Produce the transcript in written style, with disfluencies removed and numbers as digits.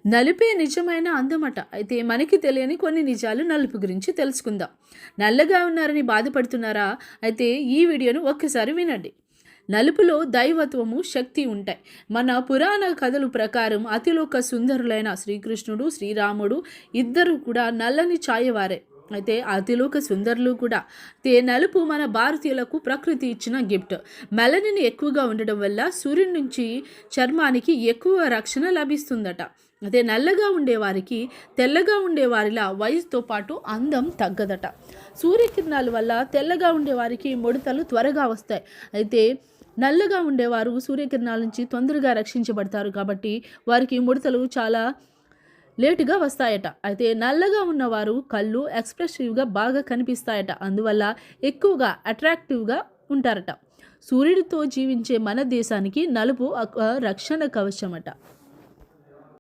నలుపే నిజమైన అందమట. అయితే మనకి తెలియని కొన్ని నిజాలు నలుపు గురించి తెలుసుకుందాం. నల్లగా ఉన్నారని బాధపడుతున్నారా? అయితే ఈ వీడియోను ఒక్కసారి వినండి. నలుపులో దైవత్వము, శక్తి ఉంటాయి. మన పురాణ కథలు ప్రకారం అతిలోక సుందరులైన శ్రీకృష్ణుడు, శ్రీరాముడు ఇద్దరు కూడా నల్లని ఛాయవారే. అయితే అతిలోక సుందరులు కూడా. నలుపు మన భారతీయులకు ప్రకృతి ఇచ్చిన గిఫ్ట్. మెలనిన్ ఎక్కువగా ఉండడం వల్ల సూర్యుడి నుంచి చర్మానికి ఎక్కువ రక్షణ లభిస్తుందట. అదే నల్లగా ఉండేవారికి తెల్లగా ఉండేవారిలా వయసుతో పాటు అందం తగ్గదట. సూర్యకిరణాల వల్ల తెల్లగా ఉండేవారికి ముడతలు త్వరగా వస్తాయి. అయితే నల్లగా ఉండేవారు సూర్యకిరణాల నుంచి తొందరగా రక్షించబడతారు కాబట్టి వారికి ముడతలు చాలా లేటుగా వస్తాయట. అయితే నల్లగా ఉన్నవారు కళ్ళు ఎక్స్ప్రెసివ్గా బాగా కనిపిస్తాయట. అందువల్ల ఎక్కువగా అట్రాక్టివ్గా ఉంటారట. సూర్యుడితో జీవించే మన దేశానికి నలుపు ఒక రక్షణ కవచమట.